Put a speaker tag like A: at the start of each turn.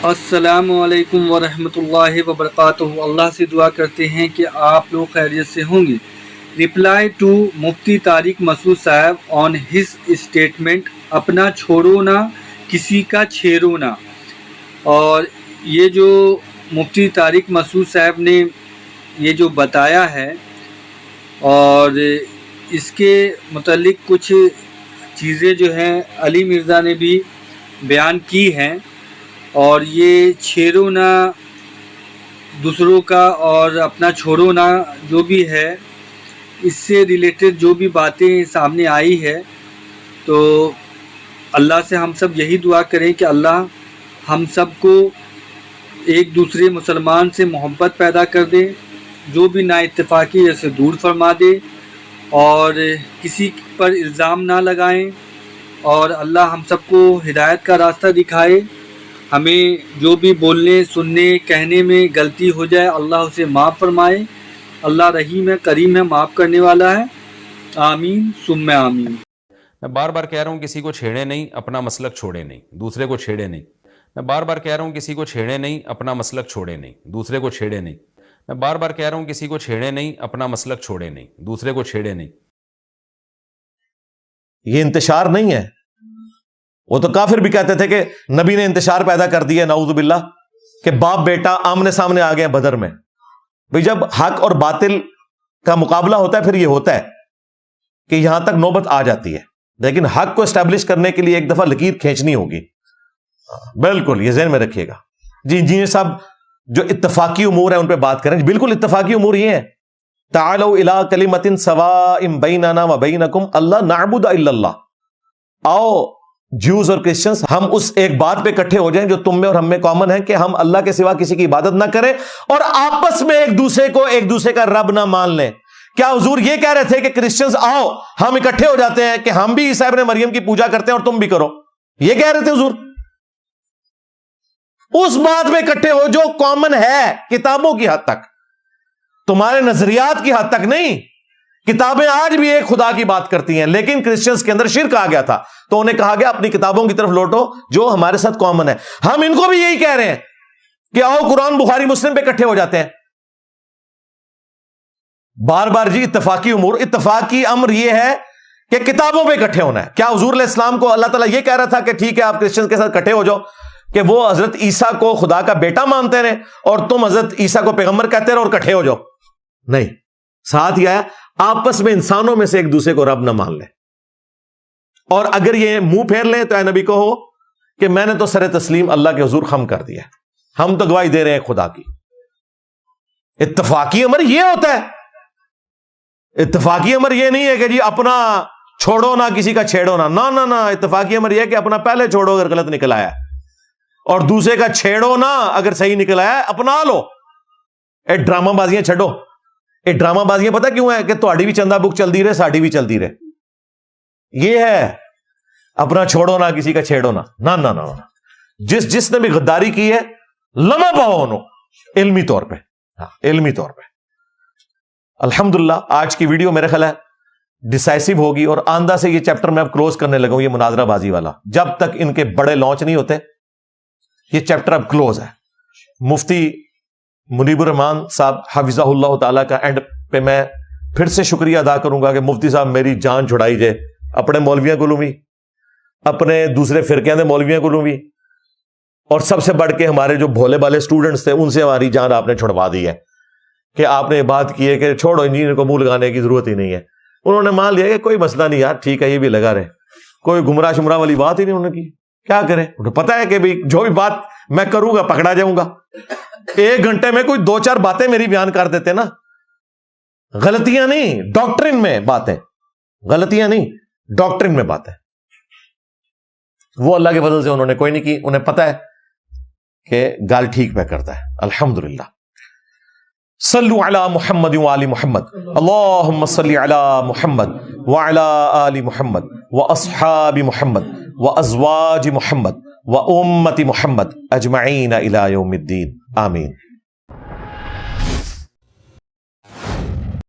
A: السلام علیکم ورحمۃ اللہ وبرکاتہ۔ اللہ سے دعا کرتے ہیں کہ آپ لوگ خیریت سے ہوں گے۔ رپلائی ٹو مفتی طارق مسعود صاحب آن ہز اسٹیٹمنٹ اپنا چھوڑو نہ کسی کا چھیڑو نہ۔ اور یہ جو مفتی طارق مسعود صاحب نے یہ جو بتایا ہے اور اس کے متعلق کچھ چیزیں جو ہیں علی مرزا نے بھی بیان کی ہیں، اور یہ چھیڑو نہ دوسروں کا اور اپنا چھوڑو نہ جو بھی ہے، اس سے ریلیٹڈ جو بھی باتیں سامنے آئی ہے، تو اللہ سے ہم سب یہی دعا کریں کہ اللہ ہم سب کو ایک دوسرے مسلمان سے محبت پیدا کر دے، جو بھی نا اتفاقی ہے اسے دور فرما دے، اور کسی پر الزام نہ لگائیں، اور اللہ ہم سب کو ہدایت کا راستہ دکھائے۔ ہمیں جو بھی بولنے سننے کہنے میں غلطی ہو جائے اللہ اسے معاف فرمائے۔ اللہ رحیم ہے، کریم ہے، معاف کرنے والا ہے۔ آمین ثم آمین۔
B: میں بار بار کہہ رہا ہوں کسی کو چھیڑے نہیں، اپنا مسلک چھوڑے نہیں، دوسرے کو چھیڑے نہیں۔ میں بار بار کہہ رہا ہوں کسی کو چھیڑے نہیں، اپنا مسلک چھوڑے نہیں، دوسرے کو چھیڑے نہیں۔ میں بار بار کہہ رہا ہوں کسی کو چھیڑے نہیں، اپنا مسلک چھوڑے نہیں، دوسرے کو چھیڑے نہیں۔
C: یہ انتشار نہیں ہے۔ وہ تو کافر بھی کہتے تھے کہ نبی نے انتشار پیدا کر دیا، نعوذ باللہ، کہ باپ بیٹا آمنے سامنے آ گئے ہیں بدر میں۔ بھئی جب حق اور باطل کا مقابلہ ہوتا ہے پھر یہ ہوتا ہے کہ یہاں تک نوبت آ جاتی ہے، لیکن حق کو اسٹیبلش کرنے کے لیے ایک دفعہ لکیر کھینچنی ہوگی۔ بالکل یہ ذہن میں رکھیے گا۔ جی انجینئر صاحب جو اتفاقی امور ہیں ان پہ بات کریں۔ بالکل اتفاقی امور یہ ہیں، تعالوا الی کلمۃ سواء بیننا وبینکم اللہ نعبد الا اللہ۔ آؤ جوز اور کرسچنز ہم اس ایک بات پہ اکٹھے ہو جائیں جو تم میں اور ہم میں کامن ہے، کہ ہم اللہ کے سوا کسی کی عبادت نہ کریں اور آپس میں ایک دوسرے کا رب نہ مان لیں۔ کیا حضور یہ کہہ رہے تھے کہ کرسچنز آؤ ہم اکٹھے ہو جاتے ہیں کہ ہم بھی عیسیٰ ابن مریم کی پوجا کرتے ہیں اور تم بھی کرو؟ یہ کہہ رہے تھے حضور؟ اس بات پہ اکٹھے ہو جو کامن ہے کتابوں کی حد تک، تمہارے نظریات کی حد تک نہیں۔ کتابیں آج بھی ایک خدا کی بات کرتی ہیں، لیکن کرسچنز کے اندر شرک آ گیا تھا تو انہیں کہا گیا اپنی کتابوں کی طرف لوٹو جو ہمارے ساتھ کامن ہے۔ ہم ان کو بھی یہی کہہ رہے ہیں کہ آؤ قرآن بخاری مسلم پہ اکٹھے ہو جاتے ہیں۔ بار بار جی اتفاقی امور، اتفاقی امر یہ ہے کہ کتابوں پہ اکٹھے ہونا ہے۔ کیا حضور علیہ السلام کو اللہ تعالیٰ یہ کہہ رہا تھا کہ ٹھیک ہے آپ کرسچنز کے ساتھ اکٹھے ہو جاؤ کہ وہ حضرت عیسیٰ کو خدا کا بیٹا مانتے رہے اور تم حضرت عیسیٰ کو پیغمبر کہتے رہو اور اکٹھے ہو جاؤ؟ نہیں، ساتھ یہ آیا آپس میں انسانوں میں سے ایک دوسرے کو رب نہ مان لے، اور اگر یہ منہ پھیر لیں تو اے نبی کہو کہ میں نے تو سر تسلیم اللہ کے حضور خم کر دیا، ہم تو گواہی دے رہے ہیں خدا کی۔ اتفاقی امر یہ ہوتا ہے، اتفاقی امر یہ نہیں ہے کہ جی اپنا چھوڑو نہ کسی کا چھیڑو نہ، نہ اتفاقی امر یہ ہے کہ اپنا پہلے چھوڑو اگر غلط نکل آیا، اور دوسرے کا چھیڑو نہ اگر صحیح نکل آیا اپنا لو۔ اے ڈرامہ بازیاں چھڈو۔ یہ ڈرامہ بازیاں پتہ کیوں ہے؟ کہ تہاڈی بھی چندہ بک چلتی رہے، ساڈی بھی چلتی رہے۔ یہ ہے اپنا چھوڑو نہ کسی کا چھیڑو نہ، نہ۔ جس نے بھی غداری کی ہے لمحہ پاؤ علمی طور پہ، علمی طور پہ۔ الحمدللہ آج کی ویڈیو میرے خیال ہے ڈیسائسو ہوگی، اور آندہ سے یہ چیپٹر میں اب کلوز کرنے لگا ہوں، یہ مناظرہ بازی والا۔ جب تک ان کے بڑے لانچ نہیں ہوتے یہ چیپٹر اب کلوز ہے۔ مفتی منیب الرحمان صاحب حفظہ اللہ تعالیٰ کا اینڈ پہ میں پھر سے شکریہ ادا کروں گا کہ مفتی صاحب میری جان چھڑائی جائے، اپنے مولویاں کو بھی، اپنے دوسرے فرقیاں دے مولویاں کو بھی، اور سب سے بڑھ کے ہمارے جو بھولے بالے سٹوڈنٹس تھے ان سے ہماری جان آپ نے چھڑوا دی ہے، کہ آپ نے یہ بات کی ہے کہ چھوڑو انجینئر کو منہ لگانے کی ضرورت ہی نہیں ہے۔ انہوں نے مان لیا کہ کوئی مسئلہ نہیں یار، ٹھیک ہے یہ بھی لگا رہے، کوئی گمراہ شمراہ والی بات ہی نہیں انہوں نے کی۔ کیا کریں؟ پتہ ہے کہ بھی جو بھی بات میں کروں گا پکڑا جاؤں گا۔ ایک گھنٹے میں کوئی 2-4 باتیں میری بیان کر دیتے نا، غلطیاں نہیں ڈاکٹرن میں باتیں، غلطیاں نہیں ڈاکٹرن میں باتیں، وہ اللہ کے فضل سے انہوں نے کوئی نہیں کی۔ انہیں پتہ ہے کہ گال ٹھیک پہ کرتا ہے، الحمدللہ۔ صلو علی محمد وآل محمد، اللہم صلی علی محمد وعلی آل محمد واصحاب محمد وازواج محمد وامت محمد اجمعین الی یوم الدین، آمین۔